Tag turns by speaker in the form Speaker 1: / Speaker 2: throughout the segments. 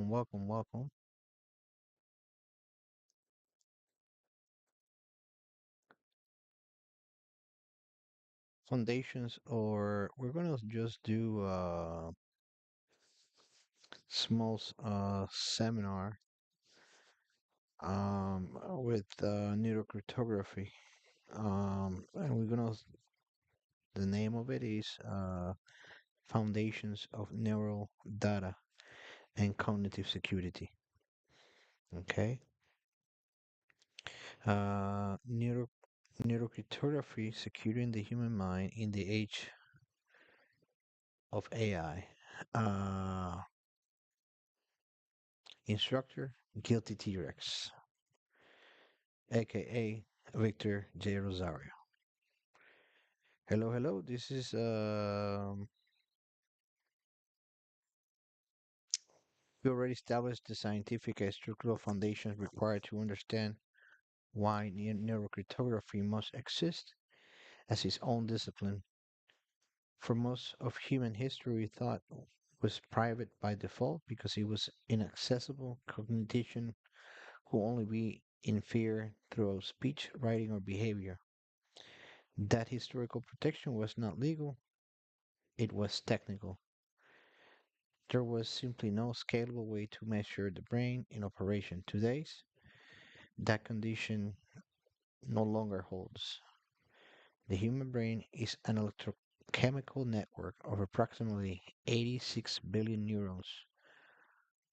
Speaker 1: welcome. Foundations, or we're gonna just do a small seminar with neurocryptography. And the name of it is Foundations of Neural Data and Cognitive Security. Okay. Neuro Neurocryptography securing the human mind in the age of AI. Uh, Instructor Guilty T-Rex, aka Victor J. Rosario. Hello, hello. This is we already established the scientific and structural foundations required to understand why neurocryptography must exist as its own discipline. For most of human history, thought was private by default because it was inaccessible. Cognition could only be inferred through speech, writing, or behavior. That historical protection was not legal, it was technical. There was simply no scalable way to measure the brain in operation. Today, that condition no longer holds. The human brain is an electrochemical network of approximately 86 billion neurons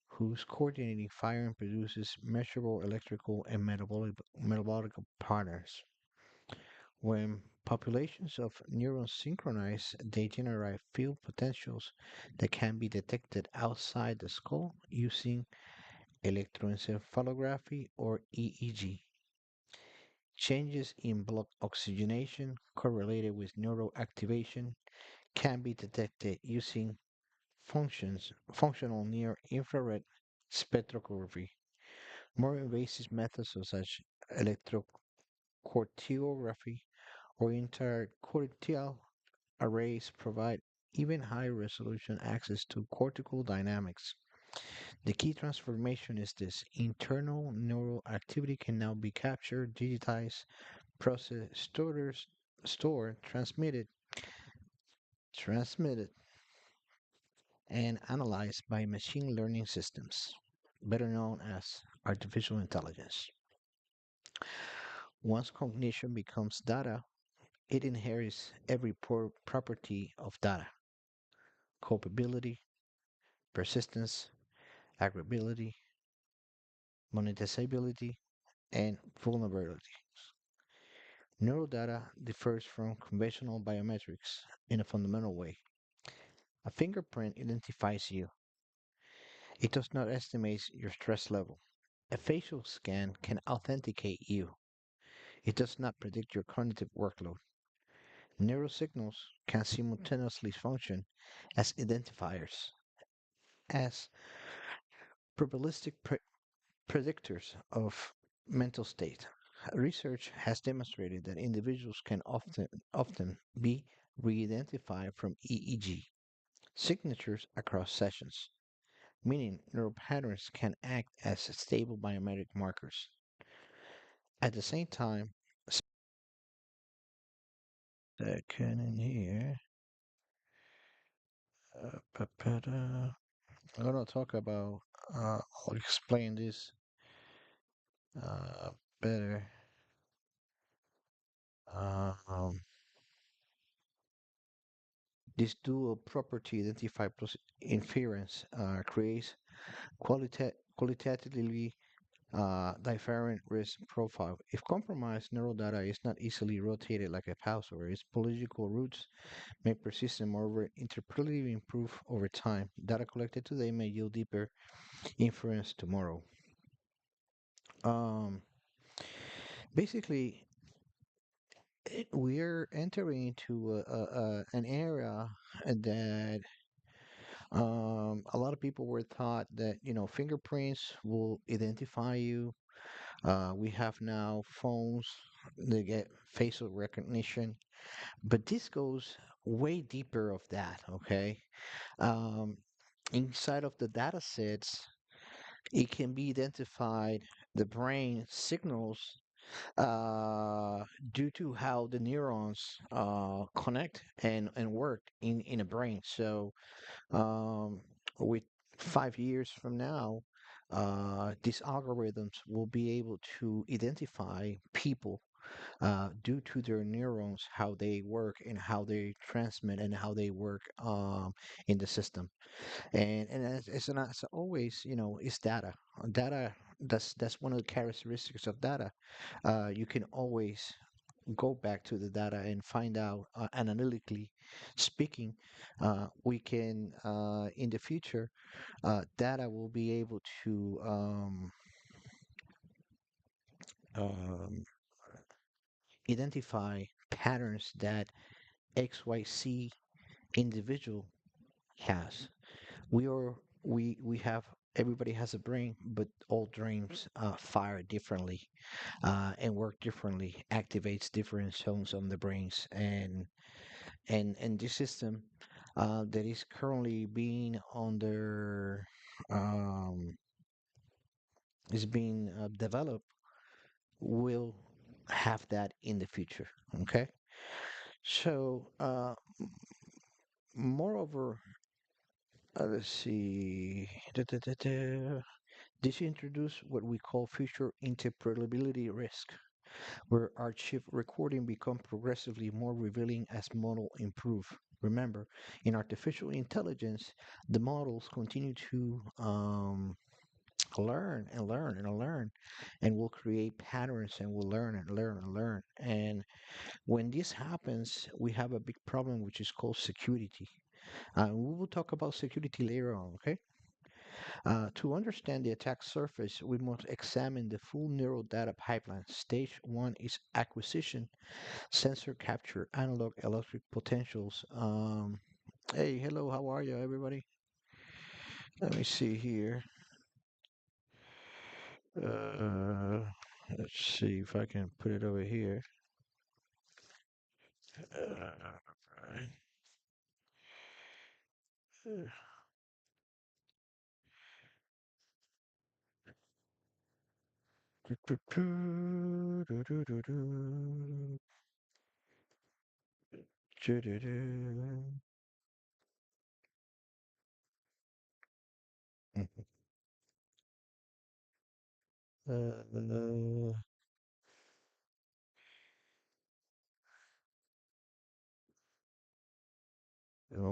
Speaker 1: whose coordinating firing produces measurable electrical and metabolic patterns. When populations of neurons synchronize, they generate field potentials that can be detected outside the skull using electroencephalography or EEG. Changes in blood oxygenation correlated with neural activation can be detected using functional near infrared spectroscopy. More invasive methods such as electrocortiography or intercortical arrays provide even higher resolution access to cortical dynamics. The key transformation is this: internal neural activity can now be captured, digitized, processed, stored, transmitted, and analyzed by machine learning systems, better known as artificial intelligence. Once cognition becomes data, it inherits every property of data: culpability, persistence, agreeability, monetizability, and vulnerability. Neural data differs from conventional biometrics in a fundamental way. A fingerprint identifies you, it does not estimate your stress level. A facial scan can authenticate you, it does not predict your cognitive workload. Neural signals can simultaneously function as identifiers, as probabilistic predictors of mental state. Research has demonstrated that individuals can often be re-identified from EEG signatures across sessions, meaning neural patterns can act as stable biometric markers. At the same time, second in here, I'm gonna talk about. I'll explain this uh, better. Um, this dual property identified plus inference creates qualitatively different risk profile. If compromised neural data is not easily rotated like a password, its political roots may persist and moreover interpretively improve over time. Data collected today may yield deeper inference tomorrow. Um, Basically, we're entering into an era that a lot of people were thought that fingerprints will identify you. We have now phones that get facial recognition, but this goes way deeper of that. Okay, um, inside of the data sets. It can be identified, the brain signals uh, due to how the neurons connect and work in a brain. So, with 5 years from now, these algorithms will be able to identify people due to their neurons, how they work and how they transmit and how they work in the system. And as always, it's data. Data. That's one of the characteristics of data. You can always go back to the data and find out analytically speaking. We can in the future, data will be able to um, identify patterns that XYZ individual has. We are we have everybody has a brain, but all dreams fire differently and work differently, activates different zones on the brains, and this system that is currently being under um, is being developed will have that in the future. Okay, so moreover, let's see. This introduce what we call future interpretability risk, where our chip recording become progressively more revealing as model improve. Remember, in artificial intelligence, the models continue to learn and learn and learn, and will create patterns and will learn and learn and learn. And when this happens, we have a big problem which is called security. We will talk about security later on, okay? To understand the attack surface, we must examine the full neural data pipeline. Stage one is acquisition, sensor capture, analog electric potentials. Hey, hello, how are you, everybody? Let me see here. Uh, let's see if I can put it over here. Right. Uh,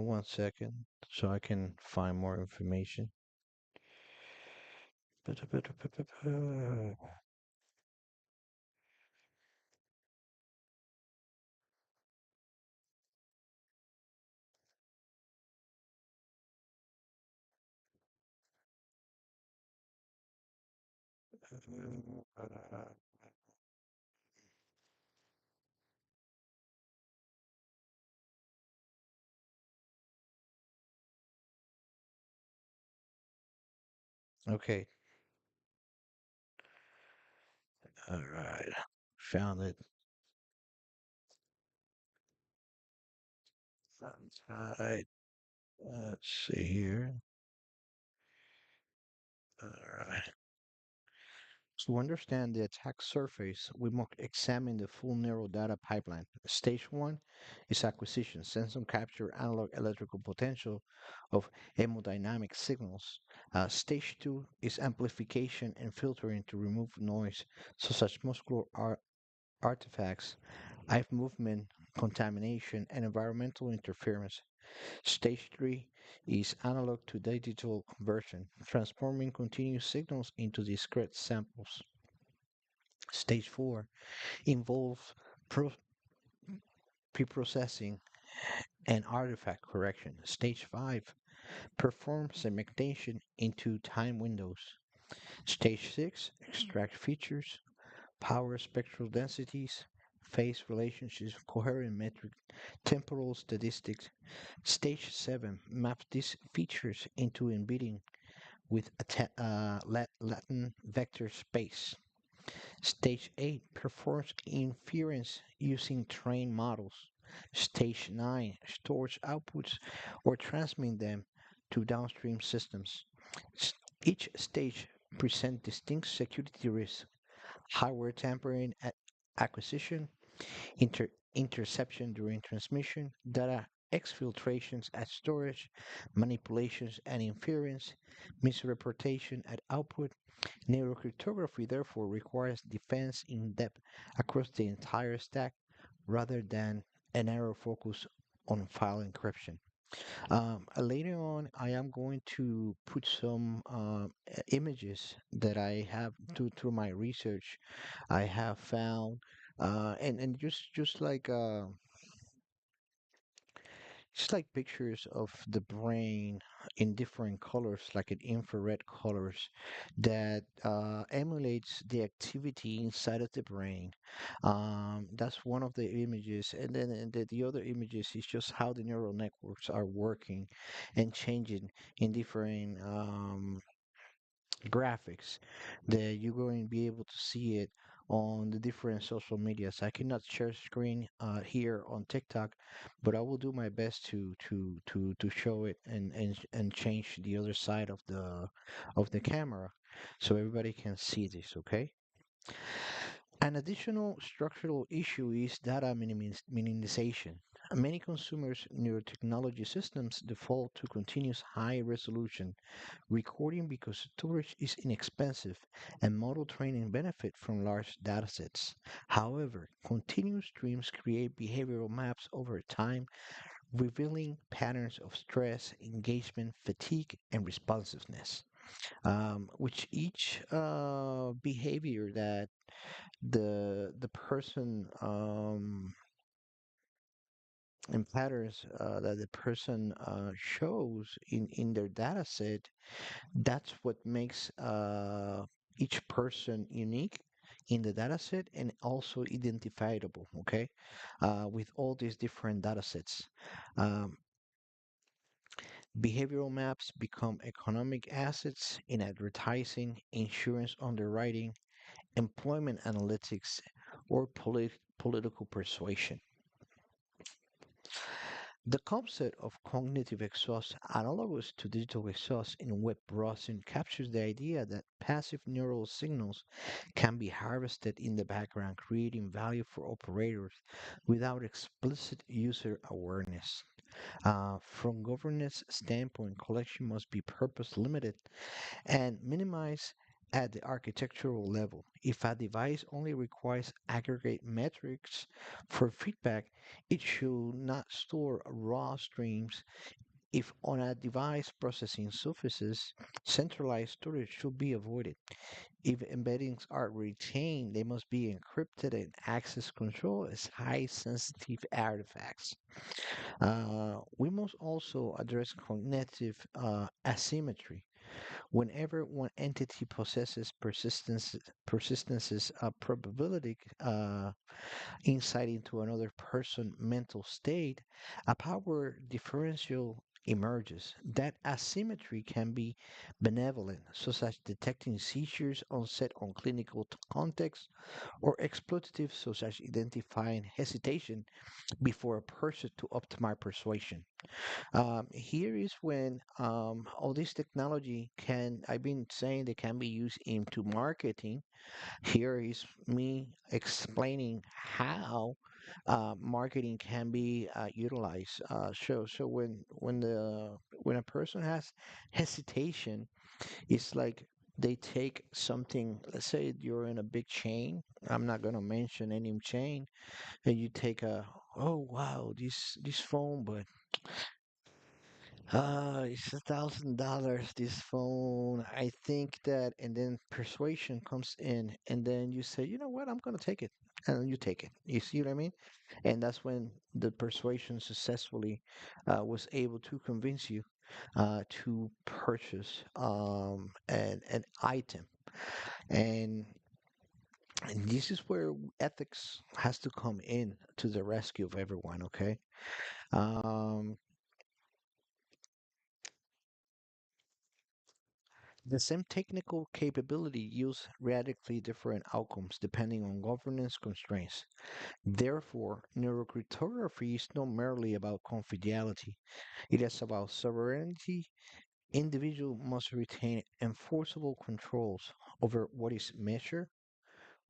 Speaker 1: 1 second, so I can find more information. Okay, all right, found it. All right, let's see here. All right. To understand the attack surface, we must examine the full neural data pipeline. Stage one is acquisition, sensor capture, analog electrical potential of hemodynamic signals. Stage two is amplification and filtering to remove noise, such as muscular artifacts, eye movement, contamination, and environmental interference. Stage three is analog to digital conversion, transforming continuous signals into discrete samples. Stage four involves pro- pre-processing and artifact correction. Stage five performs segmentation into time windows. Stage six extract features, power spectral densities, phase relationships, coherent metric, temporal statistics. Stage seven maps these features into embedding with a Latin vector space. Stage 8 performs inference using trained models. Stage 9 stores outputs or transmits them to downstream systems. Each stage present distinct security risks: hardware tampering at acquisition, interception during transmission, data exfiltrations at storage, manipulations and inference, misrepresentation at output. Neurocryptography therefore requires defense in depth across the entire stack rather than a narrow focus on file encryption. Later on, I am going to put some images that I have through my research. I have found, and just like it's like pictures of the brain in different colors, like in infrared colors, that emulates the activity inside of the brain. That's one of the images, and then the other images is just how the neural networks are working and changing in different graphics that you're going to be able to see it on the different social medias. I cannot share screen here on TikTok, but I will do my best to show it and change the other side of the camera so everybody can see this, okay? An additional structural issue is data minimization. Many consumers' neurotechnology systems default to continuous high resolution recording because storage is inexpensive and model training benefit from large datasets. However, continuous streams create behavioral maps over time, revealing patterns of stress, engagement, fatigue, and responsiveness. Which each behavior that the person and patterns that the person shows in their data set, that's what makes each person unique in the data set and also identifiable, okay, with all these different data sets. Um, Behavioral maps become economic assets in advertising, insurance underwriting, employment analytics, or political persuasion. The concept of cognitive exhaust, analogous to digital exhaust in web browsing, captures the idea that passive neural signals can be harvested in the background, creating value for operators without explicit user awareness. From governance standpoint, collection must be purpose limited and minimize at the architectural level. If a device only requires aggregate metrics for feedback, it should not store raw streams. If on a device processing surfaces, centralized storage should be avoided. If embeddings are retained, they must be encrypted and access control as high sensitive artifacts. We must also address cognitive asymmetry. Whenever one entity possesses persistence's probability insight into another person's mental state, a power differential emerges. That asymmetry can be benevolent, such as detecting seizures onset on clinical context, or exploitative, such as identifying hesitation before a purchase to optimize persuasion. Here is when all this technology can, I've been saying they can be used into marketing. Here is me explaining how marketing can be utilized. So when a person has hesitation, it's like they take something. Let's say you're in a big chain. I'm not gonna mention any chain, and you take a, oh wow, this phone, but it's $1,000, this phone. I think that, and then persuasion comes in, and then you say, you know what, I'm gonna take it. And you take it. You see what I mean? And that's when the persuasion successfully was able to convince you to purchase an item. And, and this is where ethics has to come in to the rescue of everyone, okay? Um, The same technical capability yields radically different outcomes depending on governance constraints. Therefore, neurocryptography is not merely about confidentiality, it is about sovereignty, Individual must retain enforceable controls over what is measured,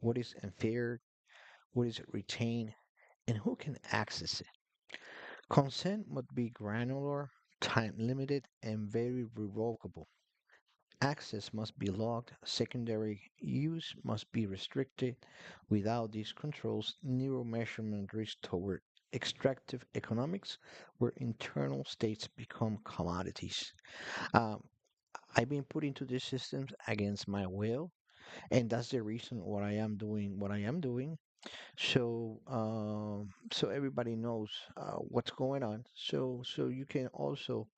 Speaker 1: what is inferred, what is retained, and who can access it. Consent must be granular, time limited, and very revocable. Access must be logged, secondary use must be restricted. Without these controls, neural measurement drifts toward extractive economics, where internal states become commodities. Um, I've been put into these systems against my will, and that's the reason why I am doing what I am doing. So everybody knows what's going on. So you can also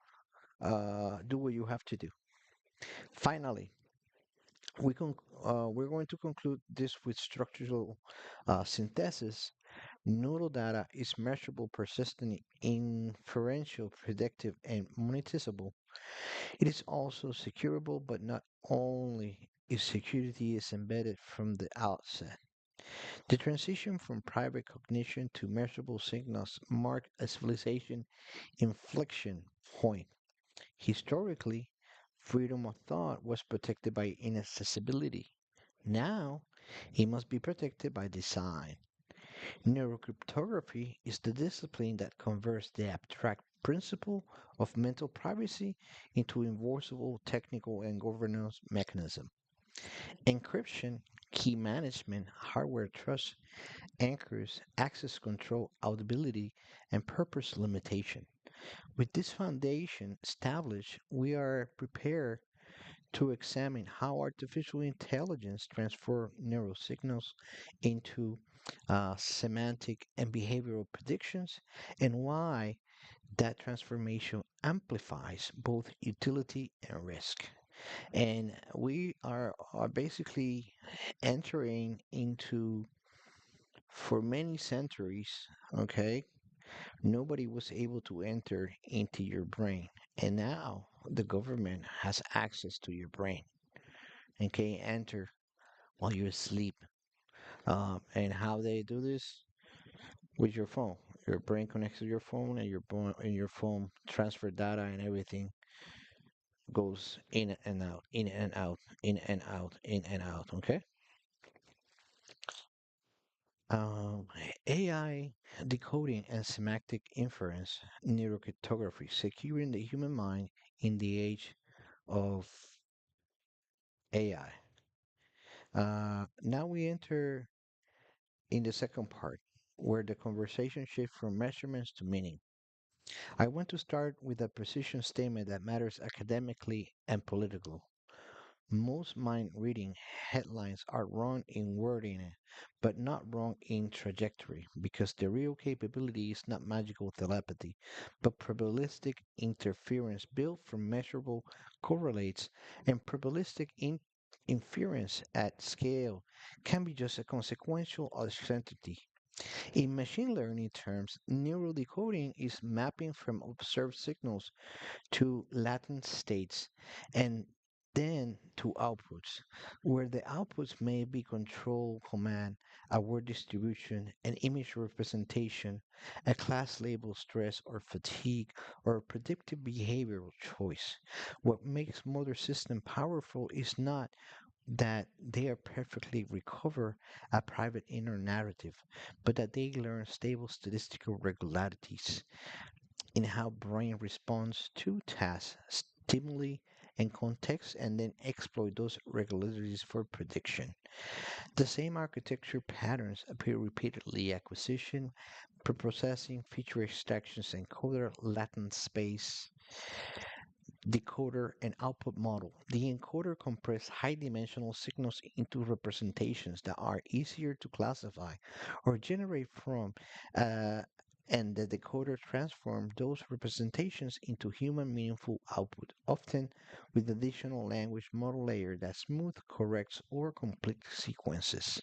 Speaker 1: do what you have to do. Finally, we're going to conclude this with structural synthesis. Neural data is measurable, persistent, inferential, predictive, and monetizable. It is also securable, but not only if security is embedded from the outset. The transition from private cognition to measurable signals marked a civilization inflection point. Historically, freedom of thought was protected by inaccessibility. Now, it must be protected by design. Neurocryptography is the discipline that converts the abstract principle of mental privacy into enforceable technical and governance mechanism. Encryption, key management, hardware trust anchors access control, audibility, and purpose limitation. With this foundation established, we are prepared to examine how artificial intelligence transforms neural signals into semantic and behavioral predictions, and why that transformation amplifies both utility and risk. And we are basically entering into, for many centuries, okay, nobody was able to enter into your brain. And now the government has access to your brain and can enter while you're asleep. And how they do this? With your phone. Your brain connects to your phone, and your phone transfer data, and everything goes in and out, in and out, in and out, in and out. Okay. Um, AI decoding and semantic inference, neurocryptography, securing the human mind in the age of AI. Now we enter in the second part, where the conversation shifts from measurements to meaning. I want to start with a precision statement that matters academically and politically. Most mind reading headlines are wrong in wording, but not wrong in trajectory, because the real capability is not magical telepathy, but probabilistic interference built from measurable correlates, and probabilistic inference at scale can be just a consequential uncertainty. In machine learning terms, neural decoding is mapping from observed signals to latent states and then to outputs, where the outputs may be control command, a word distribution, an image representation, a class label stress or fatigue, or a predictive behavioral choice. What makes modern system powerful is not that they are perfectly recover a private inner narrative, but that they learn stable statistical regularities in how brain responds to tasks, stimuli, and context, and then exploit those regularities for prediction. The same architecture patterns appear repeatedly: acquisition, preprocessing, feature extractions, encoder, latent space, decoder, and output model. The encoder compresses high-dimensional signals into representations that are easier to classify or generate from, uh, and the decoder transforms those representations into human meaningful output, often with additional language model layer that smooth, corrects, or completes sequences.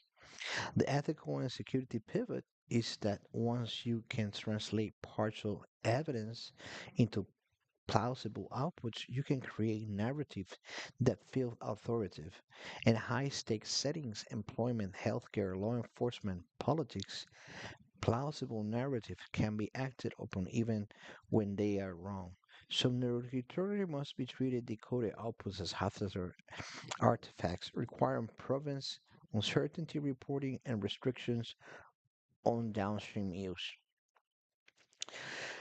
Speaker 1: The ethical and security pivot is that once you can translate partial evidence into plausible outputs, you can create narratives that feel authoritative. In high stakes settings, employment, healthcare, law enforcement, politics, plausible narratives can be acted upon even when they are wrong. Some neuroreturn must be treated decoded outputs as hazardous artifacts, requiring provenance, uncertainty reporting, and restrictions on downstream use.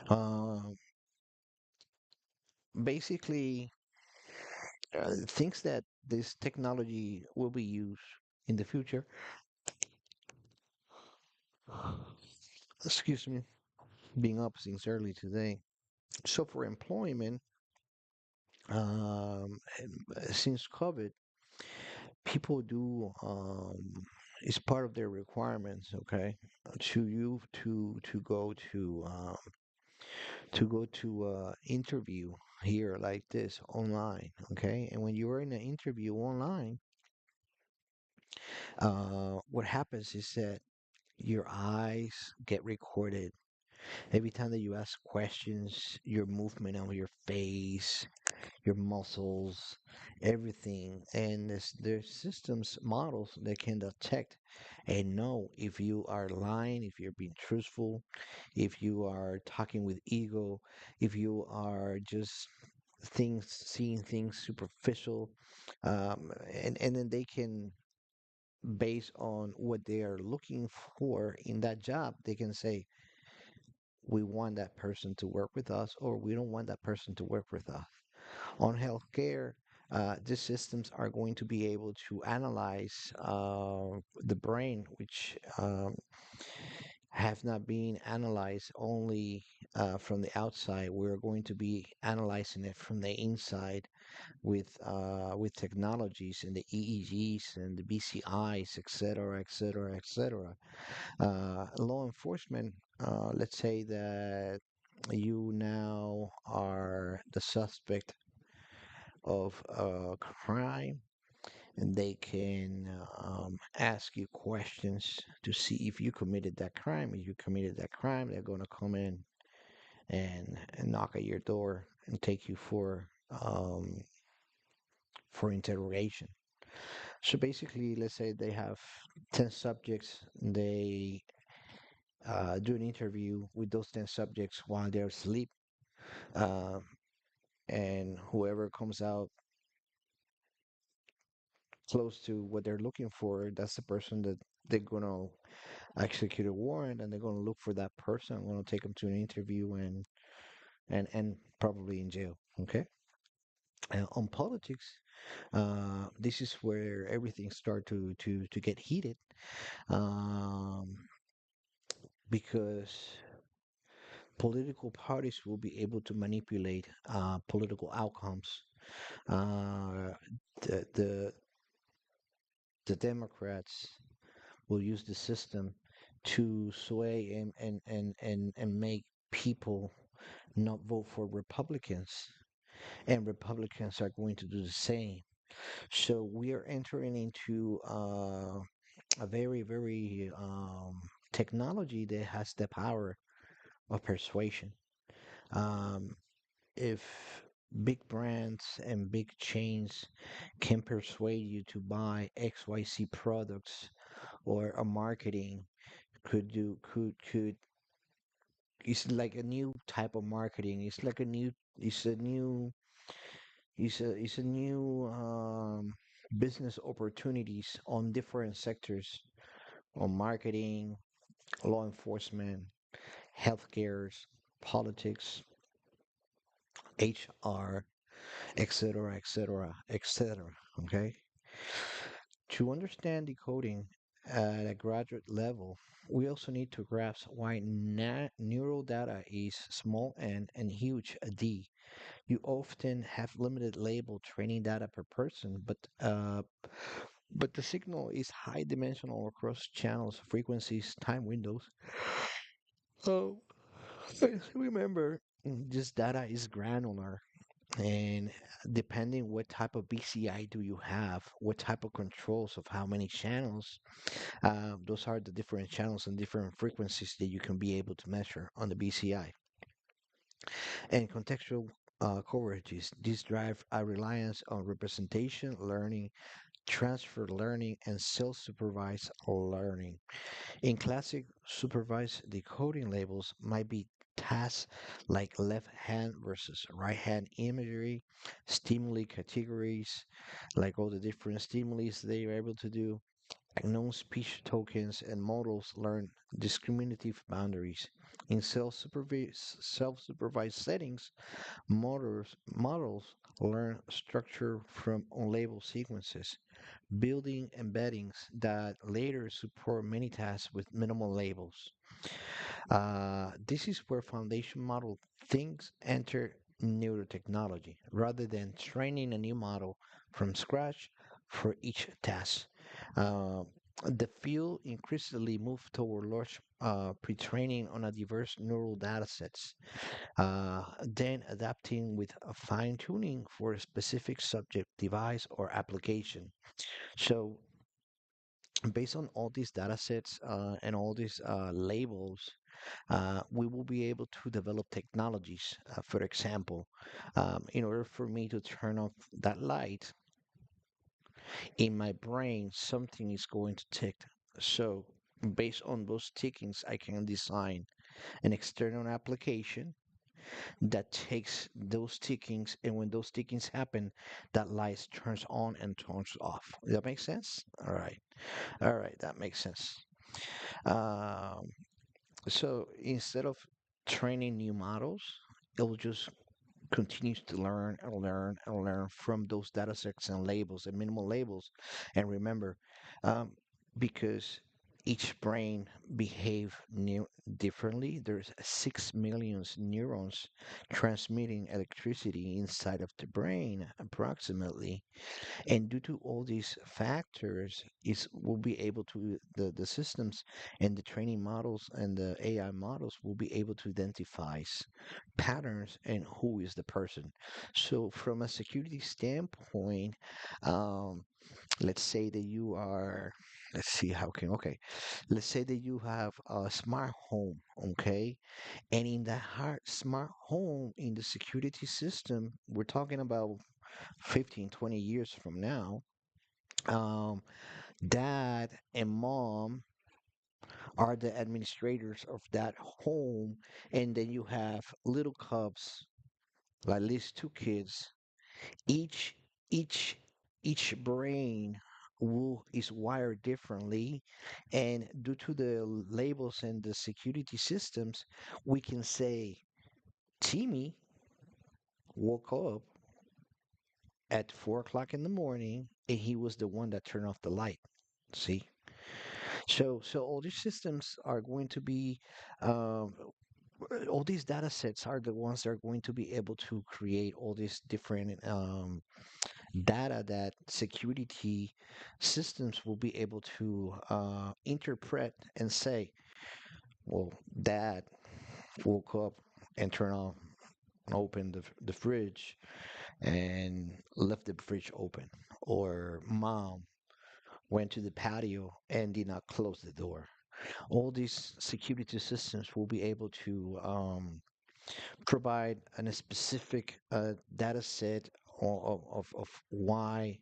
Speaker 1: Uh, Basically, things that this technology will be used in the future. Excuse me, being up since early today. So for employment, since COVID, people do it's part of their requirements, okay, to you to go to interview here like this online, okay, and when you're in an interview online, what happens is that your eyes get recorded every time that you ask questions, your movement of your face, your muscles, everything. And there's systems, models that can detect and know if you are lying, if you're being truthful, if you are talking with ego, if you are just seeing things superficial. And then they can, based on what they are looking for in that job, they can say, we want that person to work with us, or we don't want that person to work with us. On healthcare, these systems are going to be able to analyze the brain, which have not been analyzed only from the outside. We're going to be analyzing it from the inside with technologies and the EEGs and the BCIs, et cetera, et cetera, et cetera. Law enforcement, let's say that you now are the suspect of a crime, and they can ask you questions to see if you committed that crime. If you committed that crime, they're going to come in and knock at your door and take you for interrogation. So basically, let's say they have 10 subjects, they do an interview with those 10 subjects while they're asleep. Uh, and whoever comes out close to what they're looking for, that's the person that they're going to execute a warrant, and they're going to look for that person. I'm going to take them to an interview and probably in jail. Okay. On politics, this is where everything start to get heated, um, because political parties will be able to manipulate political outcomes. Uh, the, the the Democrats will use the system to sway and make people not vote for Republicans, and Republicans are going to do the same. So we are entering into a very technology that has the power of persuasion. Um, if big brands and big chains can persuade you to buy XYZ products, or a marketing could it's like a new type of marketing. It's like a new it's a new it's a new business opportunities on different sectors, on marketing, law enforcement, healthcare, politics, HR, etc., etc., etc. Okay. To understand decoding at a graduate level, we also need to grasp why neural data is small n and huge D. You often have limited label training data per person, but the signal is high dimensional across channels, frequencies, time windows. Oh, remember, this data is granular, and depending what type of BCI do you have, what type of controls of how many channels, those are the different channels and different frequencies that you can be able to measure on the BCI. And contextual coverages, these drive a reliance on representation learning, transfer learning, and self-supervised learning. In classic supervised decoding, labels might be tasks like left hand versus right hand imagery, stimuli categories, like all the different stimuli they are able to do. Unknown speech tokens and models learn discriminative boundaries. In self-supervised settings, models learn structure from unlabeled sequences, building embeddings that later support many tasks with minimal labels. This is where foundation model things enter neurotechnology rather than training a new model from scratch for each task. Uh, the field increasingly moved toward large pre-training on a diverse neural data sets, then adapting with a fine-tuning for a specific subject, device, or application. So based on all these data sets and all these labels, we will be able to develop technologies. For example, in order for me to turn off that light, in my brain, something is going to tick. So, based on those tickings, I can design an external application that takes those tickings, and when those tickings happen, that light turns on and turns off. Does that make sense? All right, that makes sense. Um, so instead of training new models, it'll just continues to learn and learn and learn from those data sets and labels and minimal labels. And remember, um, because each brain behave differently, there's 6 million neurons transmitting electricity inside of the brain approximately. And due to all these factors, is will be able to the systems and the training models and the AI models will be able to identify patterns and who is the person. So from a security standpoint, um, let's say that you are, let's see how can, okay, let's say that you have a smart home, okay, and in that smart home, in the security system, we're talking about 15, 20 years from now, um, dad and mom are the administrators of that home, and then you have little cubs, like at least two kids. Each each each brain will is wired differently, and due to the labels and the security systems, we can say Timmy woke up at 4 o'clock in the morning, and he was the one that turned off the light. See, so all these systems are going to be, um, all these data sets are the ones that are going to be able to create all these different data that security systems will be able to interpret and say, well, dad woke up and turned on, opened the fridge and left the fridge open, or mom went to the patio and did not close the door. All these security systems will be able to provide a specific data set of why,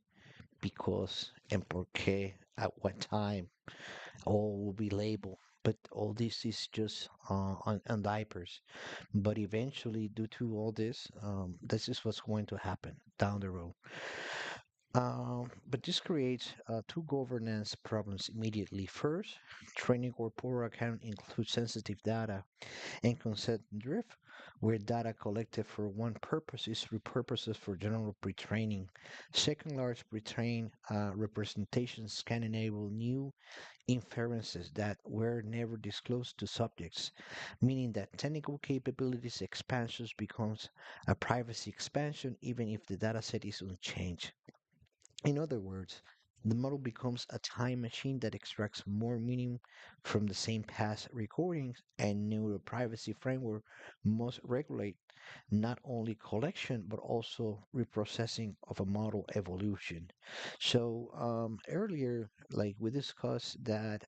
Speaker 1: because, and por qué, at what time, all will be labeled. But all this is just on diapers. But eventually, due to all this is what's going to happen down the road. But this creates two governance problems immediately. First, training corpora can include sensitive data and consent drift, where data collected for one purpose is repurposed for general pre-training. Second, large pre-trained representations can enable new inferences that were never disclosed to subjects, meaning that technical capabilities expansions becomes a privacy expansion even if the dataset is unchanged. In other words, the model becomes a time machine that extracts more meaning from the same past recordings, and neural privacy framework must regulate not only collection but also reprocessing of a model evolution. So earlier, like we discussed that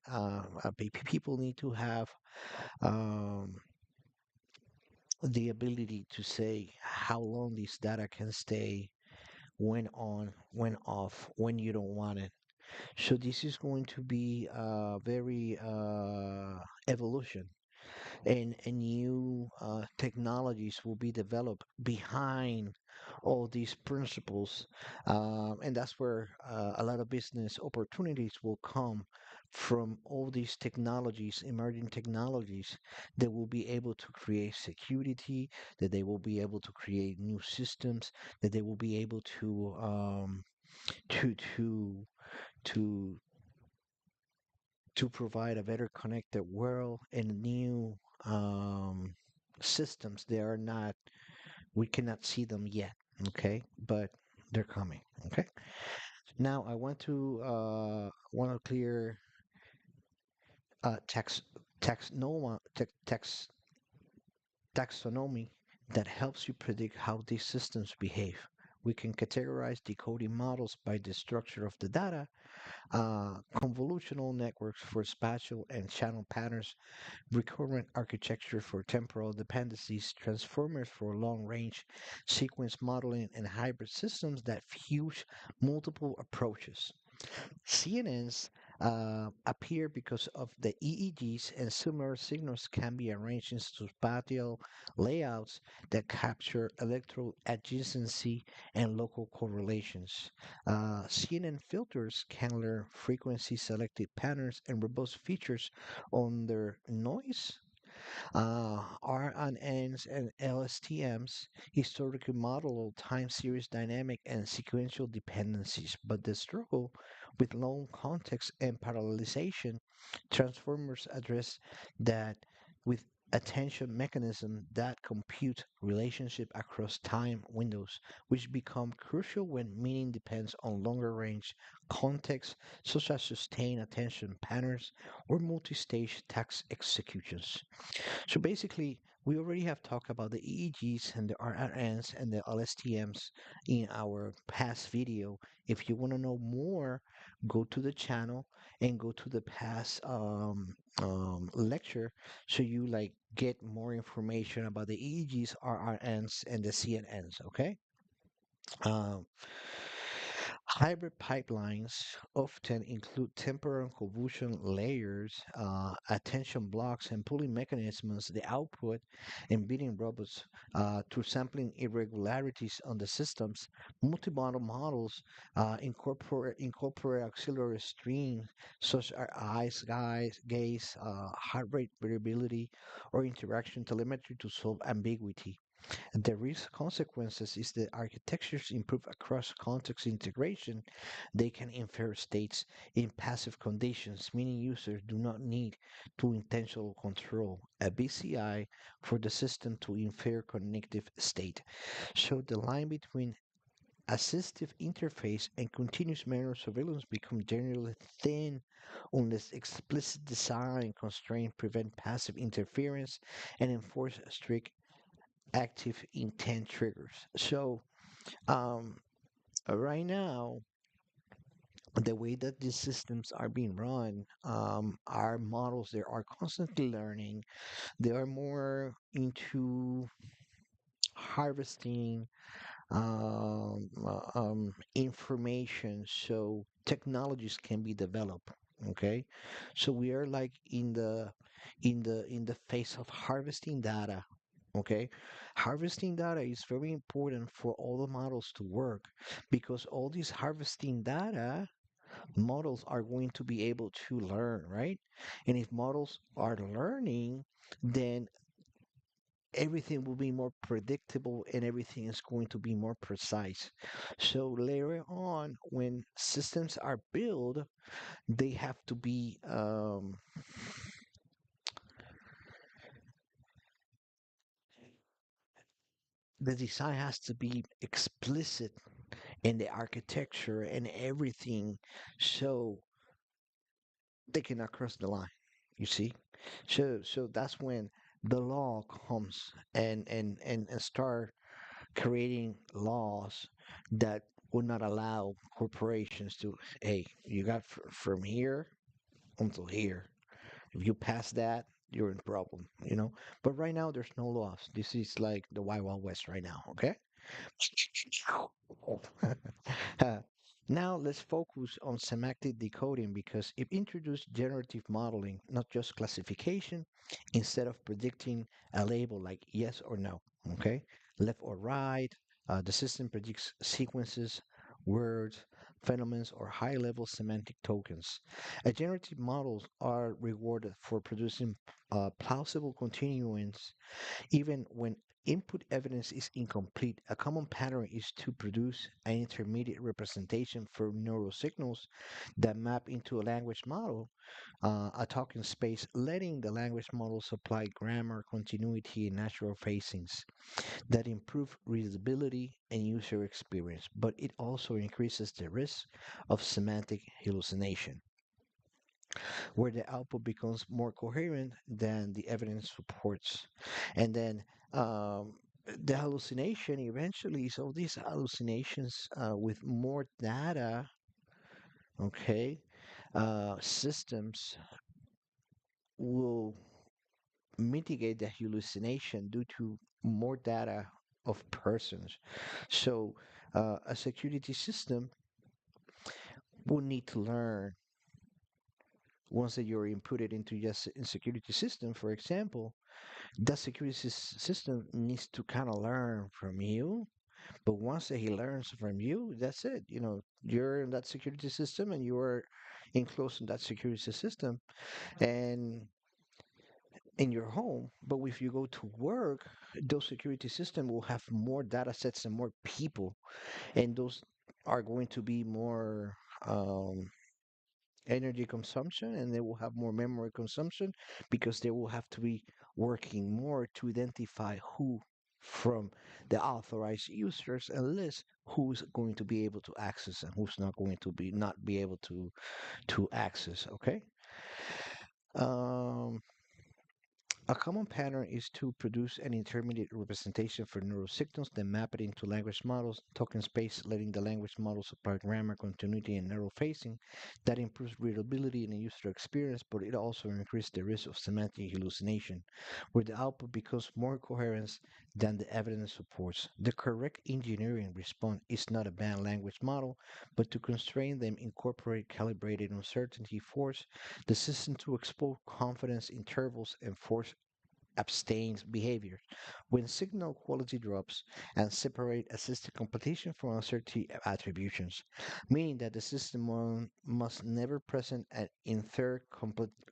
Speaker 1: people need to have um, the ability to say how long this data can stay, when on, when off, when you don't want it. So this is going to be very evolution. and new technologies will be developed behind all these principles. And that's where a lot of business opportunities will come from all these technologies, emerging technologies that will be able to create security, that they will be able to create new systems, that they will be able to to to to provide a better connected world and new um, systems. They are not, we cannot see them yet, okay? But they're coming, okay? Now I want to clear tax taxonoma taxonomy that helps you predict how these systems behave. We can categorize decoding models by the structure of the data, convolutional networks for spatial and channel patterns, recurrent architecture for temporal dependencies, transformers for long range sequence modeling, and hybrid systems that fuse multiple approaches. CNNs appear because of the EEGs, and similar signals can be arranged in spatial layouts that capture electrode adjacency and local correlations. CNN filters can learn frequency selected patterns and robust features on their noise. RNNs and LSTMs historically model time series dynamic and sequential dependencies, but the struggle with long context and parallelization. Transformers address that with attention mechanism that compute relationship across time windows, which become crucial when meaning depends on longer range context, such as sustained attention patterns or multi-stage task executions. So basically, we already have talked about the EEGs and the RRNs and the LSTMs in our past video. If you want to know more, go to the channel and go to the past lecture so you like get more information about the EEGs, RRNs, and the CNNs. Okay. Um, Hybrid pipelines often include temporal convolution layers, attention blocks, and pooling mechanisms. The output embedding robots through sampling irregularities on the systems. Multimodal models incorporate auxiliary streams such as eyes, gaze, heart rate variability, or interaction telemetry to solve ambiguity. The risk consequences is that architectures improve across context integration. They can infer states in passive conditions, meaning users do not need to intentional control a BCI for the system to infer cognitive state. So the line between assistive interface and continuous manual surveillance become generally thin unless explicit design constraints prevent passive interference and enforce strict active intent triggers. So, um, right now, the way that these systems are being run, our models they are constantly learning. They are more into harvesting information so technologies can be developed. Okay, so we are like in the phase of harvesting data. Okay, harvesting data is very important for all the models to work because all these harvesting data models are going to be able to learn, right? And if models are learning, then everything will be more predictable and everything is going to be more precise. So later on, when systems are built, they have to be the design has to be explicit in the architecture and everything so they cannot cross the line. You see? So that's when the law comes and start creating laws that would not allow corporations to, hey, you got from here until here. If you pass that, you're in problem, you know. But right now, there's no laws. This is like the Wild Wild West right now. Okay. Now let's focus on semantic decoding because it introduced generative modeling, not just classification, instead of predicting a label like yes or no, okay? Left or right, the system predicts sequences, words, phenomena, or high-level semantic tokens. Generative models are rewarded for producing plausible continuance even when input evidence is incomplete. A common pattern is to produce an intermediate representation for neural signals that map into a language model, a talking space, letting the language model supply grammar, continuity, and natural phrasings that improve readability and user experience. But it also increases the risk of semantic hallucination where the output becomes more coherent than the evidence supports. And then the hallucination eventually, so these hallucinations with more data, okay, systems will mitigate the hallucination due to more data of persons. So a security system will need to learn once that you're inputted into just a security system, for example, that security system needs to kind of learn from you. But once that he learns from you, that's it. You know, you're in that security system and you are enclosed in that security system and in your home. But if you go to work, those security systems will have more data sets and more people, and those are going to be more um, energy consumption and they will have more memory consumption because they will have to be working more to identify who from the authorized users and list who's going to be able to access and who's not going to be not be able to access. Okay. um a common pattern is to produce an intermediate representation for neural signals, then map it into language models, token space, letting the language models supply grammar, continuity, and neural phasing. That improves readability and the user experience, but it also increases the risk of semantic hallucination, where the output becomes more coherent than the evidence supports. The correct engineering response is not a banned language model, but to constrain them, incorporate calibrated uncertainty, force the system to expose confidence intervals, and force abstains behavior. When signal quality drops and separate assisted competition from uncertainty attributions, meaning that the system must never present an infer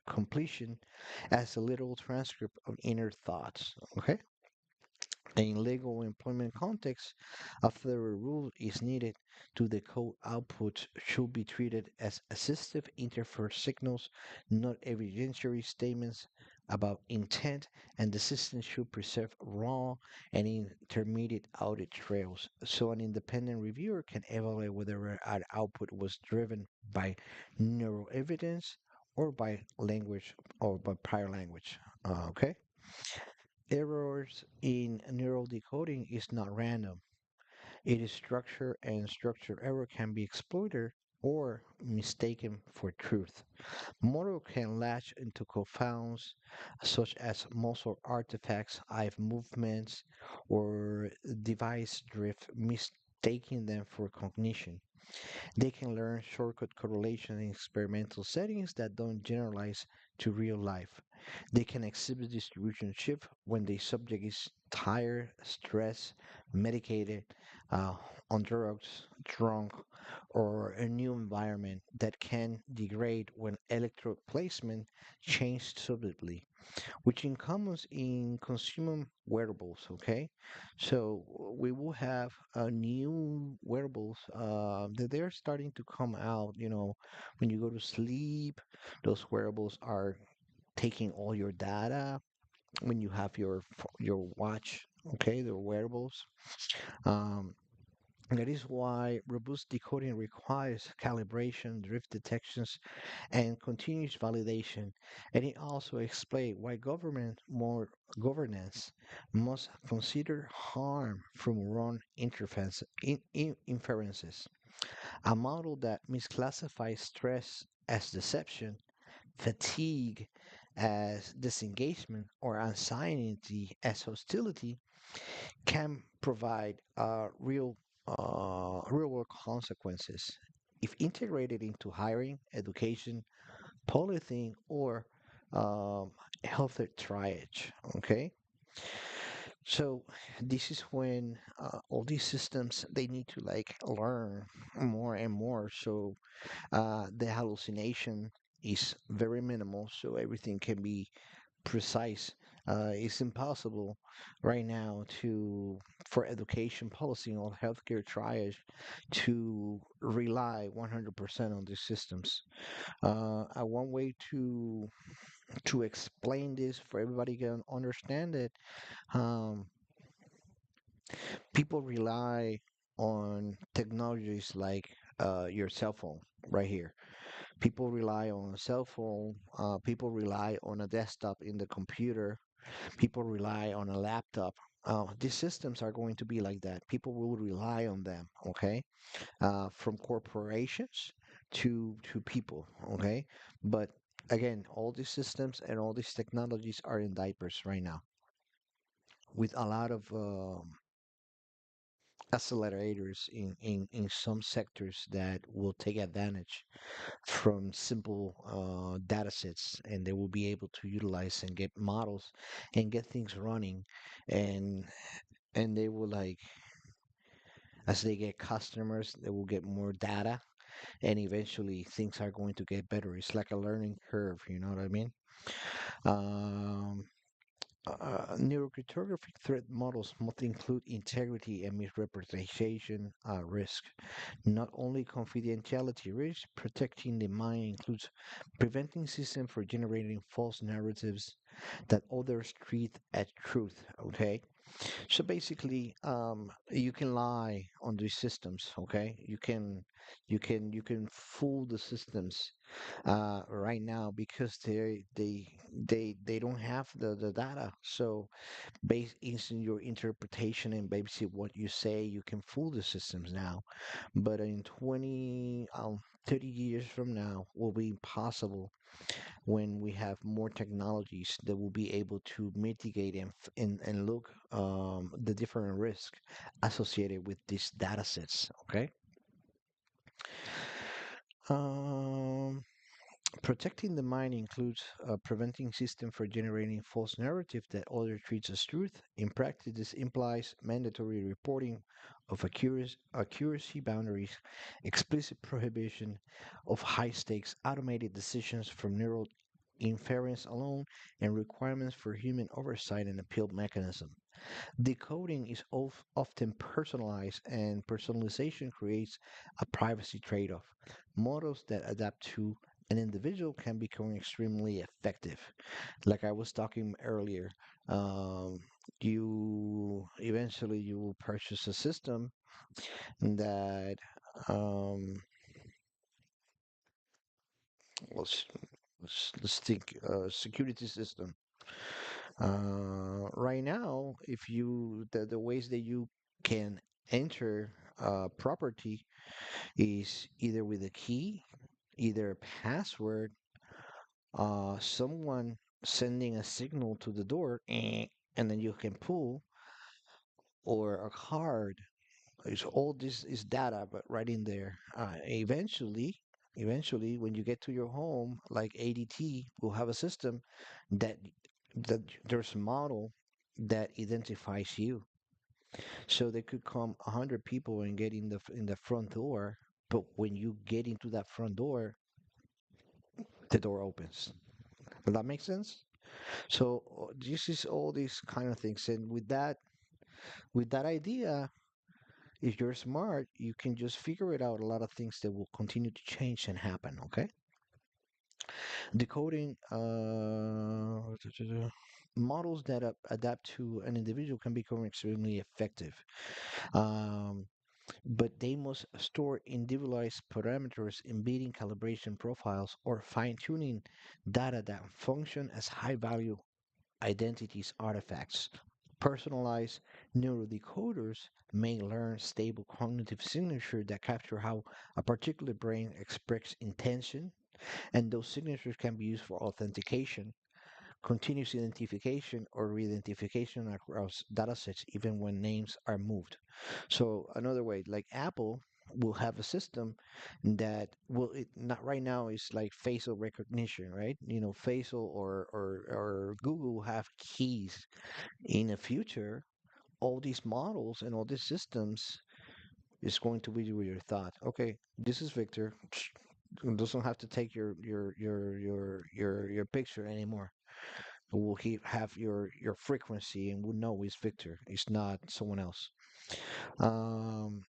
Speaker 1: completion as a literal transcript of inner thoughts. Okay? In legal employment context, a federal rule is needed to the code output should be treated as assistive interface signals, not evidentiary statements about intent, and the system should preserve raw and intermediate audit trails so an independent reviewer can evaluate whether an output was driven by neural evidence or by language or by prior language. Okay? Errors in neural decoding is not random. It is structure, and structure error can be exploited or mistaken for truth. Model can latch into confounds such as muscle artifacts, eye movements, or device drift, mistaking them for cognition. They can learn shortcut correlation in experimental settings that don't generalize to real life. They can exhibit distribution shift when the subject is tired, stressed, medicated, uh, on drugs, drunk, or a new environment that can degrade when electrode placement changed subtly which encompass in consumer wearables. Okay, so we will have new wearables that they're starting to come out. You know, when you go to sleep, those wearables are taking all your data. When you have your watch, okay, the wearables. Um, that is why robust decoding requires calibration, drift detections, and continuous validation. And it also explains why governance must consider harm from wrong inferences. A model that misclassifies stress as deception, fatigue as disengagement, or anxiety as hostility can provide real world consequences. if integrated into hiring, education, policing, or um, health triage. Okay, so this is when all these systems they need to like learn more and more. So the hallucination is very minimal, so everything can be precise. It's impossible right now to for education policy or healthcare triage to rely 100% on these systems. One way to explain this for everybody can understand it, um, people rely on technologies like your cell phone right here. People rely on a cell phone. People rely on a desktop in the computer. People rely on a laptop. These systems are going to be like that. People will rely on them. Okay, from corporations to people. Okay, but again, all these systems and all these technologies are in diapers right now, with a lot of accelerators in some sectors that will take advantage from simple data sets, and they will be able to utilize and get models and get things running, and they will like as they get customers they will get more data, and eventually things are going to get better. It's like a learning curve, you know what I mean? um, Neurocryptographic threat models must include integrity and misrepresentation risk. Not only confidentiality risk, protecting the mind includes preventing systems from generating false narratives that others treat as truth. Okay, so basically, you can lie on these systems. Okay, you can fool the systems right now because they don't have the data. So based in your interpretation and basically what you say, you can fool the systems now. But in 30 years from now, will be impossible when we have more technologies that will be able to mitigate and look the different risks associated with these data sets. Okay. Um, Protecting the mind includes preventing system for generating false narrative that other treats as truth. In practice, this implies mandatory reporting of accuracy boundaries, explicit prohibition of high stakes automated decisions from neural inference alone, and requirements for human oversight and appeal mechanism. Decoding is often personalized, and personalization creates a privacy trade off. Models that adapt to an individual can become extremely effective. Like I was talking earlier, um, you eventually you will purchase a system that um, let's, let's think security system. Right now, if you the ways that you can enter property is either with a key, either a password, someone sending a signal to the door, and then you can pull, or a card. It's all this is data, but right in there. Eventually, when you get to your home, like ADT will have a system that there's a model that identifies you. So they could come 100 people and get in the front door, but when you get into that front door, the door opens. Does that make sense? So this is all these kind of things, and with that idea, if you're smart, you can just figure it out. A lot of things that will continue to change and happen. Okay, decoding models that adapt to an individual can become extremely effective. Um, but they must store individualized parameters, embedding calibration profiles, or fine tuning data that function as high value identities artifacts. Personalized neurodecoders may learn stable cognitive signature that capture how a particular brain expresses intention, and those signatures can be used for authentication, continuous identification, or re-identification across datasets even when names are moved. So another way, like Apple. will have a system that will it not right now is like facial recognition, right? Facial or Google will have keys. In the future, all these models and all these systems is going to be with your thought. Okay, this is Victor. Doesn't have to take your picture anymore. Will he have your frequency and will know it's Victor. It's not someone else. Um,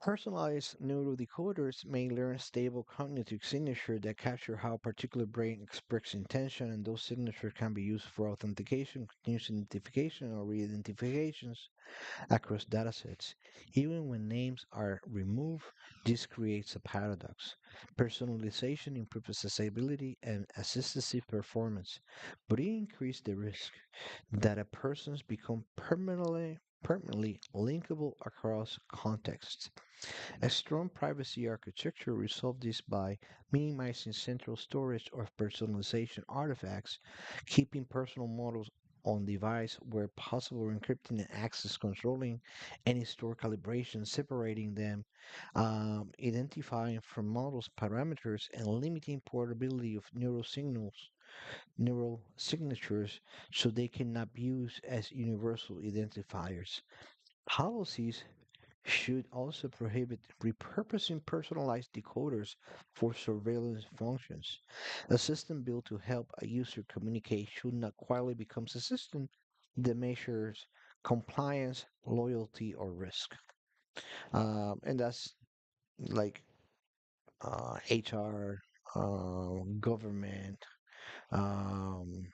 Speaker 1: Personalized neurodecoders may learn stable cognitive signature that capture how a particular brain expresses intention, and those signatures can be used for authentication, continuous identification, or re-identifications across datasets. Even when names are removed, this creates a paradox. Personalization improves accessibility and assistive performance, but it increases the risk that a person's become permanently linkable across contexts. A strong privacy architecture resolves this by minimizing central storage of personalization artifacts, keeping personal models on device where possible, encrypting and access controlling any store calibration, separating them, identifying from models parameters, and limiting portability of neural signatures so they cannot be used as universal identifiers. Policies should also prohibit repurposing personalized decoders for surveillance functions. A system built to help a user communicate should not quietly become a system that measures compliance, loyalty, or risk. And that's like HR, government, um,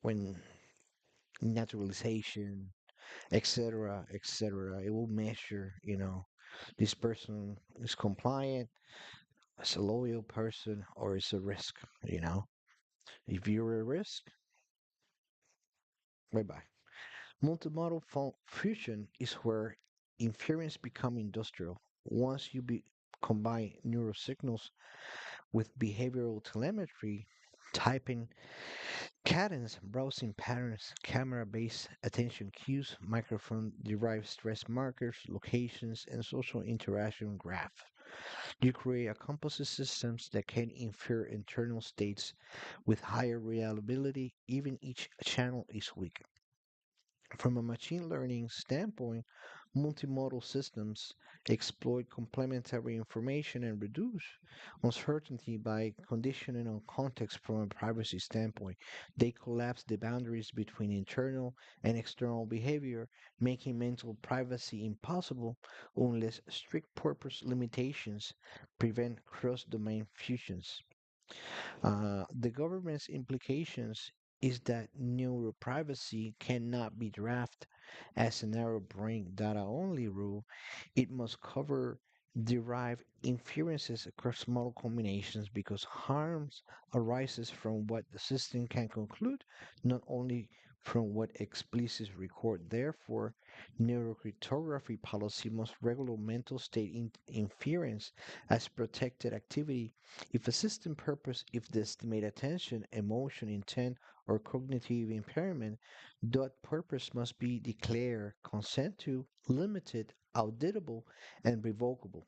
Speaker 1: when naturalization, etc., etc. It will measure, this person is compliant, as a loyal person, or is a risk. If you're a risk, bye bye. Multimodal fusion is where inference become industrial. Once you combine neural signals with behavioral telemetry, typing cadence, browsing patterns, camera-based attention cues, microphone-derived stress markers, locations, and social interaction graph. You create a composite systems that can infer internal states with higher reliability, even each channel is weak. From a machine learning standpoint, multimodal systems exploit complementary information and reduce uncertainty by conditioning on context from a privacy standpoint. They collapse the boundaries between internal and external behavior, making mental privacy impossible unless strict purpose limitations prevent cross domain fusions. The government's implications is that neuroprivacy cannot be drafted as a narrow brain data only rule. It must cover derived inferences across model combinations because harms arises from what the system can conclude, not only from what explicit record. Therefore, neurocryptography policy must regulate mental state inference as protected activity if a system purpose, if the estimate attention, emotion, intent, or cognitive impairment, that purpose must be declared, consent to, limited, auditable, and revocable,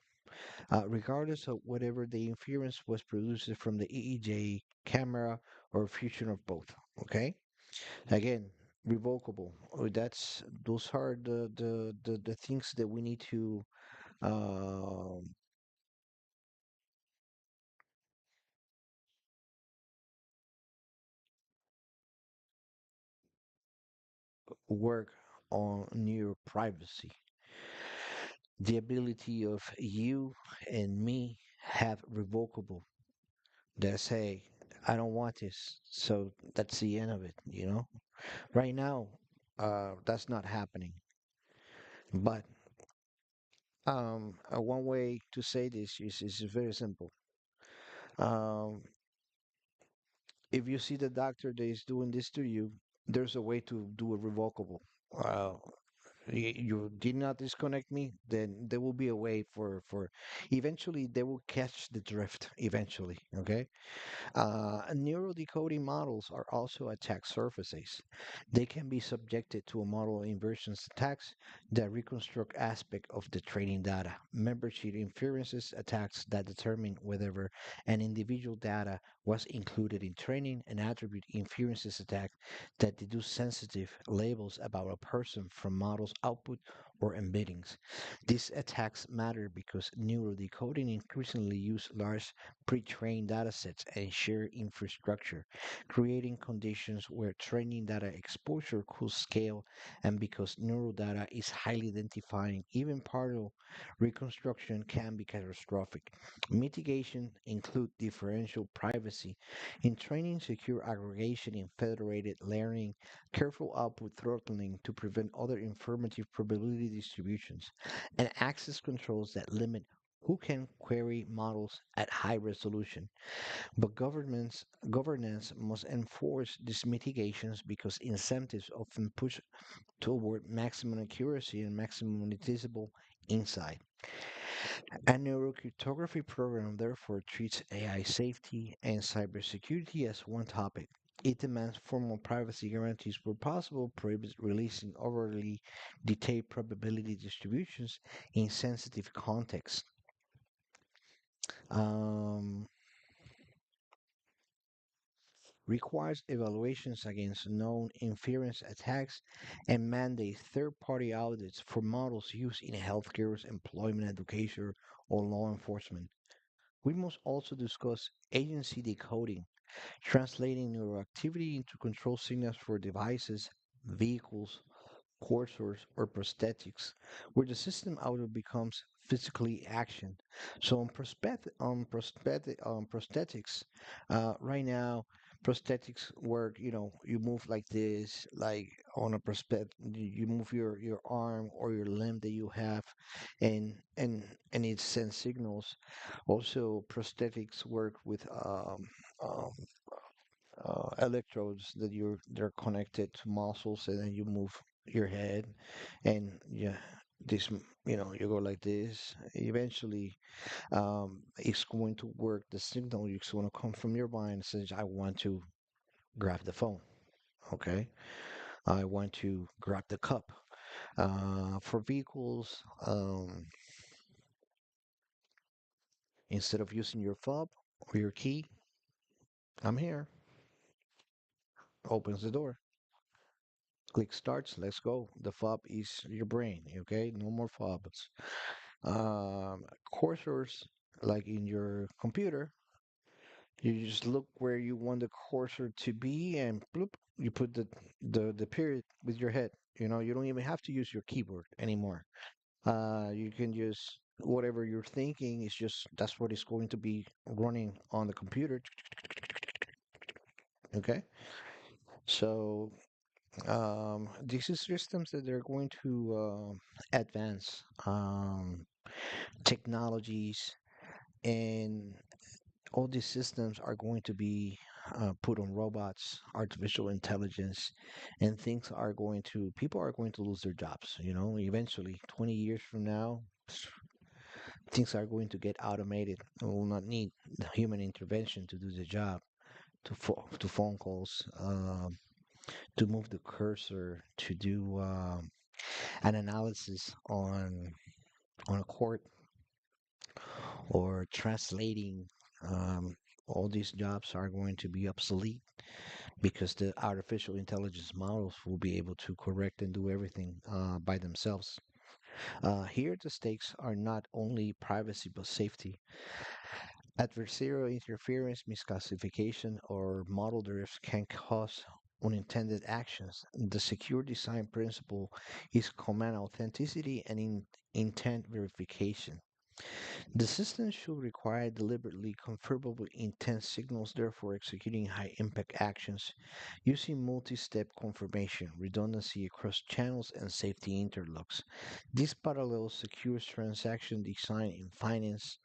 Speaker 1: regardless of whatever the inference was produced from the EEJ, camera, or fusion of both. Okay? Again, revocable. Those are the things that we need to uh, work on your privacy. The ability of you and me have revocable that say, I don't want this. So that's the end of it. Right now, that's not happening. But one way to say this is very simple. Um, if you see the doctor that is doing this to you, there's a way to do a revocable. Uh, You did not disconnect me, then there will be a way for eventually they will catch the drift eventually. Okay. Neurodecoding models are also attack surfaces. They can be subjected to a model inversions attacks that reconstruct aspect of the training data. Membership inferences attacks that determine whether an individual data was included in training, and attribute inferences attack that deduce sensitive labels about a person from models output or embeddings. These attacks matter because neurodecoding increasingly use large pre-trained datasets and shared infrastructure, creating conditions where training data exposure could scale, and because neural data is highly identifying, even partial reconstruction can be catastrophic. Mitigation include differential privacy in training, secure aggregation in federated learning, careful output throttling to prevent other informative probability distributions, and access controls that limit who can query models at high resolution. But governance must enforce these mitigations because incentives often push toward maximum accuracy and maximum monetizable insight. A neurocryptography program therefore treats AI safety and cybersecurity as one topic. It demands formal privacy guarantees where possible, prohibits releasing overly detailed probability distributions in sensitive contexts. Um, Requires evaluations against known inference attacks, and mandates third-party audits for models used in healthcare, employment, education, or law enforcement. We must also discuss agency decoding, translating neuroactivity into control signals for devices, vehicles, cursors, or prosthetics, where the system auto becomes physically action. So on prosthetics, right now prosthetics work. You move like this, like on a prospect. You move your arm or your limb that you have, and it sends signals. Also, prosthetics work with um, electrodes that they're connected to muscles, and then you move your head, and yeah, you go like this. Eventually, it's going to work. The signal is going to come from your mind and says, "I want to grab the phone." Okay, I want to grab the cup. For vehicles, instead of using your fob or your key, I'm here. Opens the door. Click starts. Let's go. The fob is your brain. Okay, no more fobs. Cursors, like in your computer, you just look where you want the cursor to be, and bloop, you put the period with your head. You don't even have to use your keyboard anymore. You can just whatever you're thinking is just that's what is going to be running on the computer. Okay, so these are systems that they're going to advance technologies, and all these systems are going to be put on robots, artificial intelligence, and people are going to lose their jobs. Eventually, 20 years from now, things are going to get automated. We will not need the human intervention to do the job, to phone calls, to move the cursor, to do an analysis on a court, or translating. Um, all these jobs are going to be obsolete because the artificial intelligence models will be able to correct and do everything by themselves. Here, the stakes are not only privacy but safety. Adversarial interference, misclassification, or model drifts can cause unintended actions. The secure design principle is command authenticity and intent verification. The system should require deliberately confirmable intent signals, therefore executing high impact actions using multi-step confirmation, redundancy across channels, and safety interlocks. This parallels secure transaction design in finance,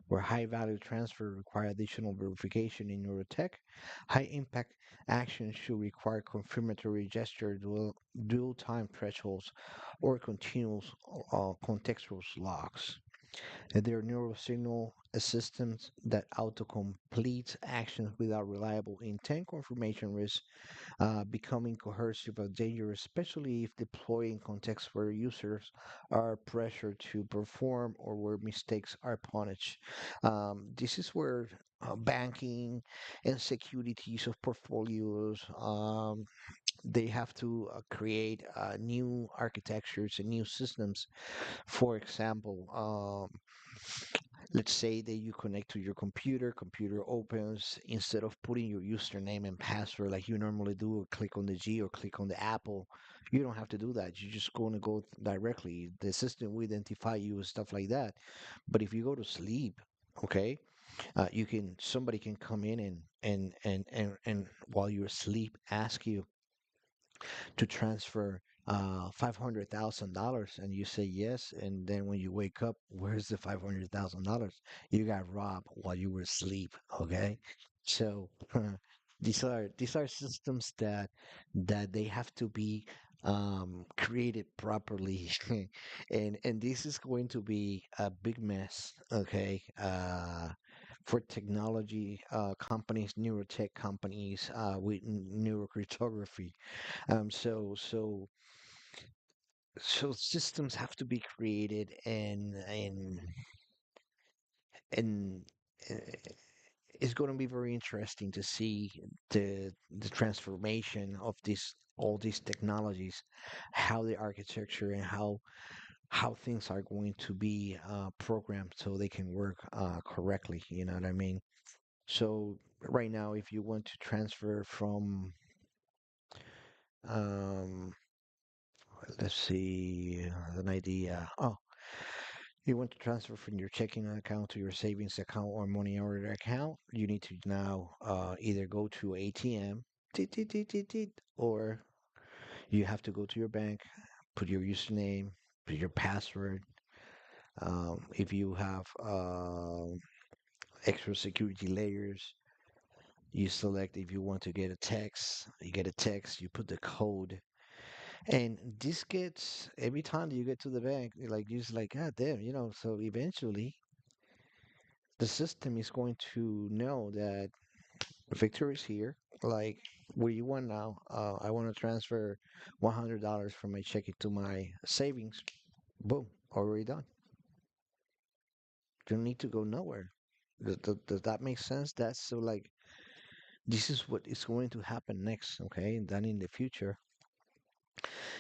Speaker 1: where high value transfer require additional verification in neurotech. High impact actions should require confirmatory gesture, dual time thresholds, or continuous contextual locks. Their neural signal systems that autocomplete actions without reliable intent confirmation risk becoming coercive or dangerous, especially if deployed in contexts where users are pressured to perform or where mistakes are punished. This is where banking and securities of portfolios they have to create new architectures and new systems. For example, let's say that you connect to your computer opens, instead of putting your username and password like you normally do, or click on the G or click on the Apple. You don't have to do that. You're just going to go directly. The system will identify you and stuff like that. But if you go to sleep, okay, you can somebody can come in and while you're asleep ask you to transfer $500,000, and you say yes, and then when you wake up, where's the $500,000? You got robbed while you were asleep. Okay, so these are systems that they have to be created properly, and this is going to be a big mess. Okay. For technology companies, neurotech companies with neurocryptography, so systems have to be created, and uh, it's going to be very interesting to see the transformation of this all these technologies, how the architecture and how things are going to be programmed so they can work correctly. You know what I mean? So right now, if you want to transfer from um, let's see, an idea. Oh, you want to transfer from your checking account to your savings account or money order account, you need to now either go to ATM, tit, tit, tit, tit, tit, or you have to go to your bank, put your username, put your password. If you have extra security layers, you select if you want to get a text, you get a text, you put the code. And this gets every time you get to the bank, you're like you're just like, God damn, so eventually the system is going to know that Victor is here. Like, what do you want now? I want to transfer $100 from my checking to my savings. Boom, already done. Don't need to go nowhere. Does that make sense? That's so like this is what is going to happen next, okay? And then in the future,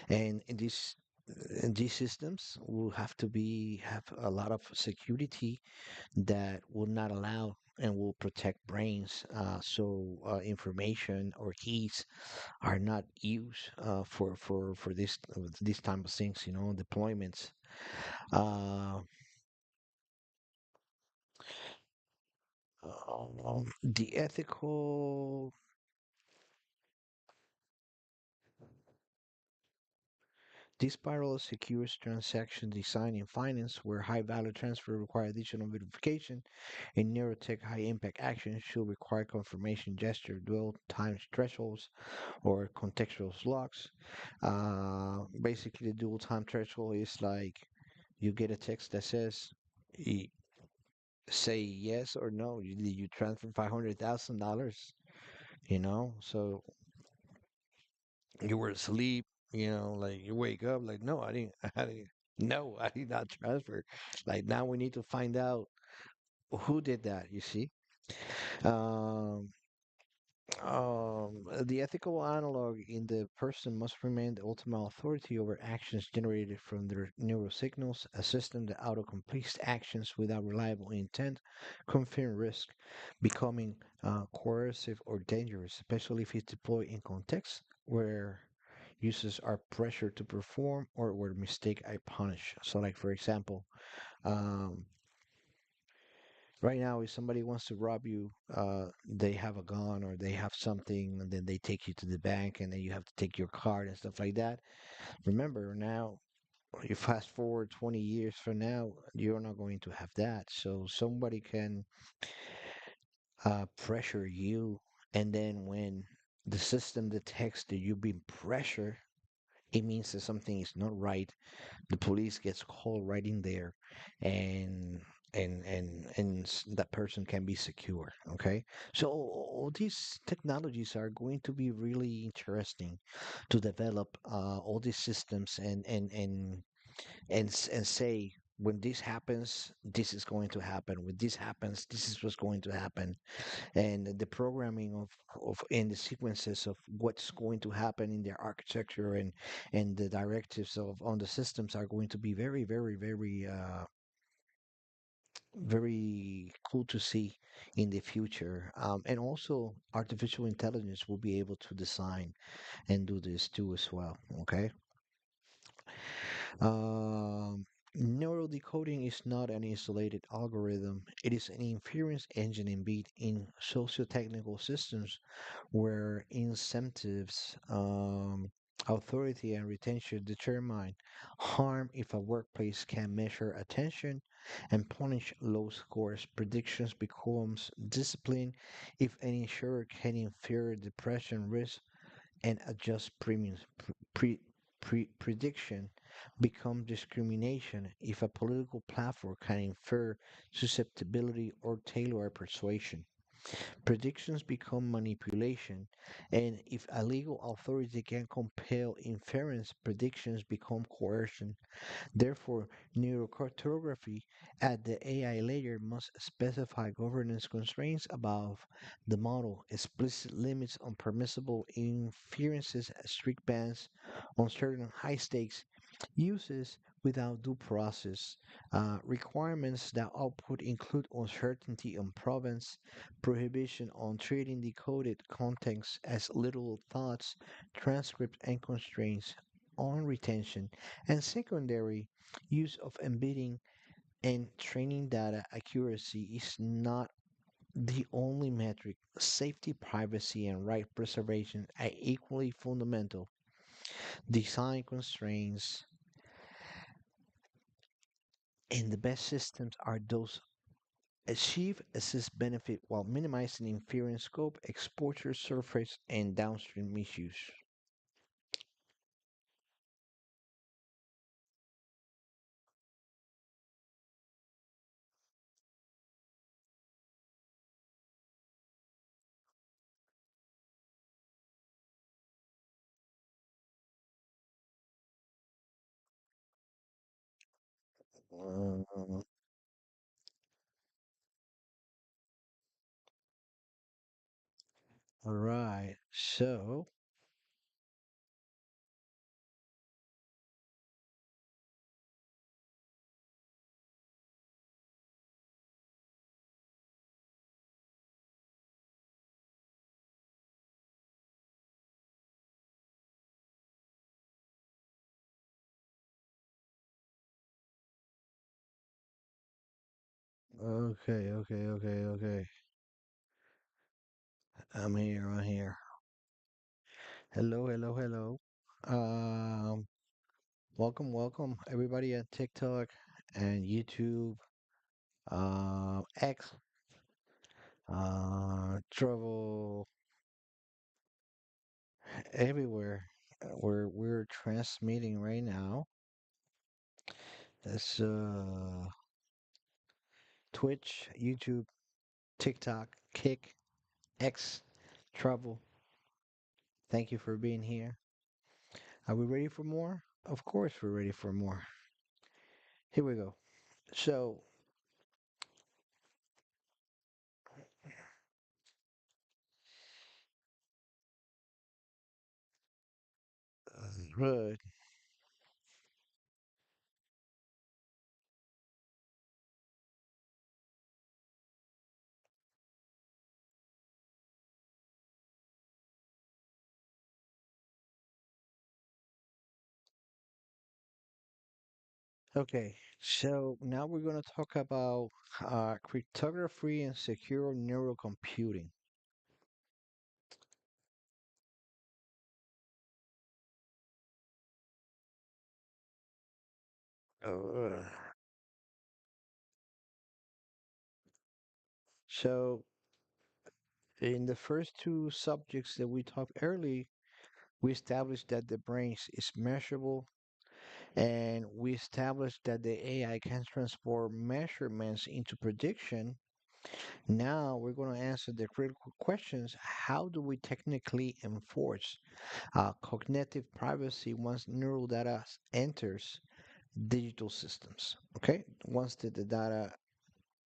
Speaker 1: and in these systems will have to be have a lot of security that will not allow and will protect brains, so information or keys are not used for this type of things, deployments. The ethical This parallel secures transaction design in finance, where high value transfer require additional verification. In neurotech, high impact actions should require confirmation gesture, dwell times thresholds, or contextual locks. Basically, the dual time threshold is like you get a text that says, y- say yes or no. You transfer $500,000. So you were asleep. Like you wake up, like no, I didn't. I didn't. No, I did not transfer. Like now, we need to find out who did that. You see. Um, the ethical analog in the person must remain the ultimate authority over actions generated from their neural signals. A system that autocompletes actions without reliable intent confirm risk becoming coercive or dangerous, especially if it's deployed in contexts where users are pressured to perform or where mistake are punished. So, like for example, um, Right now, if somebody wants to rob you, they have a gun or they have something, and then they take you to the bank, and then you have to take your card and stuff like that. Remember, now you fast forward 20 years from now, you're not going to have that. So somebody can pressure you, and then when the system detects that you've been pressured, it means that something is not right. The police gets called right in there, and that person can be secure. Okay, so all these technologies are going to be really interesting to develop all these systems, and say, when this happens, this is going to happen. When this happens, this is what's going to happen. And the programming of and the sequences of what's going to happen in their architecture, and the directives of on the systems are going to be very, very, very very cool to see in the future. And also artificial intelligence will be able to design and do this too as well. Okay. Um, Neural decoding is not an isolated algorithm. It is an inference engine embedded in socio-technical systems where incentives, authority, and retention determine harm. If a workplace can measure attention and punish low scores, predictions becomes discipline. If an insurer can infer depression risk and adjust premiums. Prediction become discrimination if a political platform can infer susceptibility or tailor persuasion. Predictions become manipulation, and if a legal authority can compel inference, predictions become coercion. Therefore, neurocartography at the AI layer must specify governance constraints above the model, explicit limits on permissible inferences, strict bans on certain high stakes uses without due process, requirements that output include uncertainty on provenance, prohibition on treating decoded context as literal thoughts, transcript and constraints on retention, and secondary use of embedding and training data accuracy is not the only metric. Safety, privacy, and right preservation are equally fundamental. Design constraints and the best systems are those achieve assist benefit while minimizing inference scope, exposure surface, and downstream misuse. Uh, all right. So, okay, okay, okay, okay. I'm here. I'm here. Hello, hello, hello. Um, Welcome, welcome, everybody at TikTok and YouTube, X, travel everywhere. We're transmitting right now. That's Twitch, YouTube, TikTok, Kick, X, travel. Thank you for being here. Are we ready for more? Of course, we're ready for more. Here we go. So, good. Okay. So now we're going to talk about cryptography and secure neural computing. Uh, so in the first two subjects that we talked early, we established that the brain is measurable, and we established that the AI can transform measurements into prediction. Now we're going to answer the critical questions. How do we technically enforce cognitive privacy once neural data enters digital systems? Okay, once the data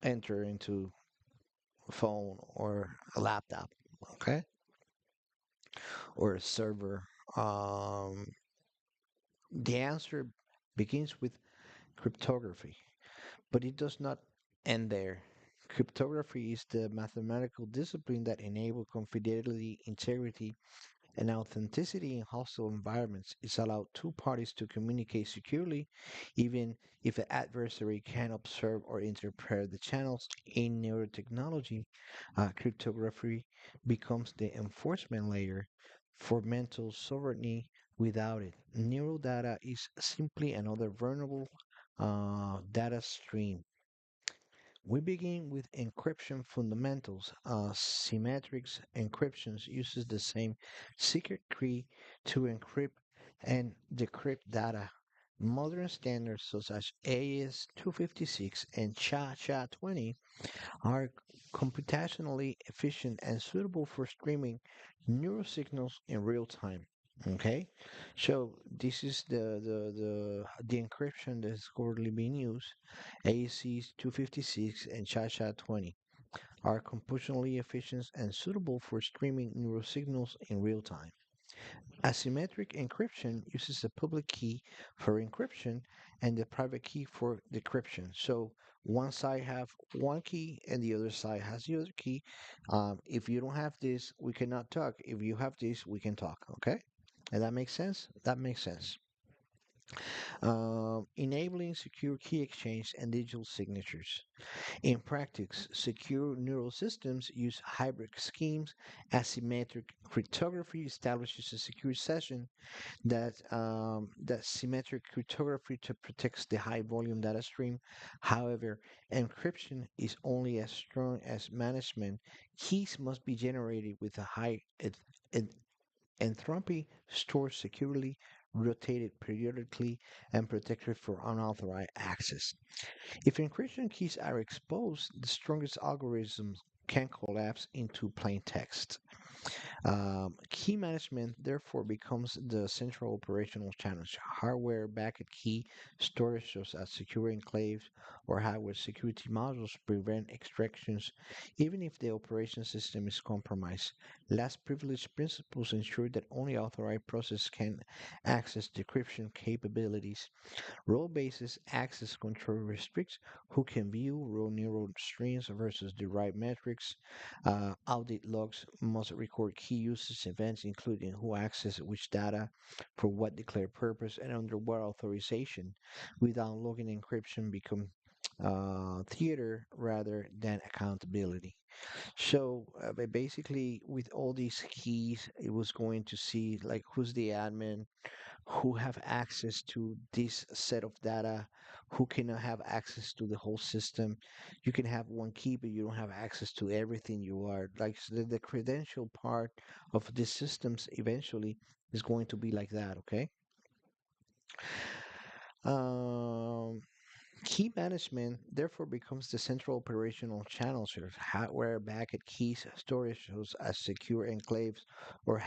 Speaker 1: enter into a phone or a laptop, okay, or a server, um, the answer begins with cryptography, but it does not end there. Cryptography is the mathematical discipline that enables confidentiality, integrity, and authenticity in hostile environments. It's allowed two parties to communicate securely, even if the adversary can observe or interpret the channels. In neurotechnology, cryptography becomes the enforcement layer for mental sovereignty. Without it, neural data is simply another vulnerable data stream. We begin with encryption fundamentals. Symmetric encryption uses the same secret key to encrypt and decrypt data. Modern standards such as AES-256 and SHA-SHA-20 are computationally efficient and suitable for streaming neural signals in real time. Okay, so this is the encryption that's currently being used. AECs 256 and SHA-SHA-20 are computationally efficient and suitable for streaming neural signals in real time. Asymmetric encryption uses a public key for encryption and the private key for decryption. So one side have one key and the other side has the other key. If you don't have this, we cannot talk. If you have this, we can talk. Okay? And that makes sense? That makes sense. Enabling secure key exchange and digital signatures. In practice, secure neural systems use hybrid schemes. Asymmetric cryptography establishes a secure session that symmetric cryptography to protects the high volume data stream. However, encryption is only as strong as management. Keys must be generated with a high entropy, stored securely, rotated periodically, and protected for unauthorized access. If encryption keys are exposed, the strongest algorithms can collapse into plain text. Key management therefore becomes the central operational challenge. Hardware backed key storage such as secure enclaves or hardware security modules prevent extractions even if the operation system is compromised. Last privilege principles ensure that only authorized process can access decryption capabilities. Role-based access control restricts who can view raw neural streams versus derived metrics. Audit logs must record key usage events, including who accessed which data, for what declared purpose, and under what authorization. Without logging, encryption become theater rather than accountability. So basically, with all these keys, it was going to see like who's the admin, who have access to this set of data, who cannot have access to the whole system. You can have one key, but you don't have access to everything you are. Like the credential part of these systems eventually is going to be like that, okay? Um, Key management therefore becomes the central operational channel, sort of hardware, backend keys, storage as secure enclaves, or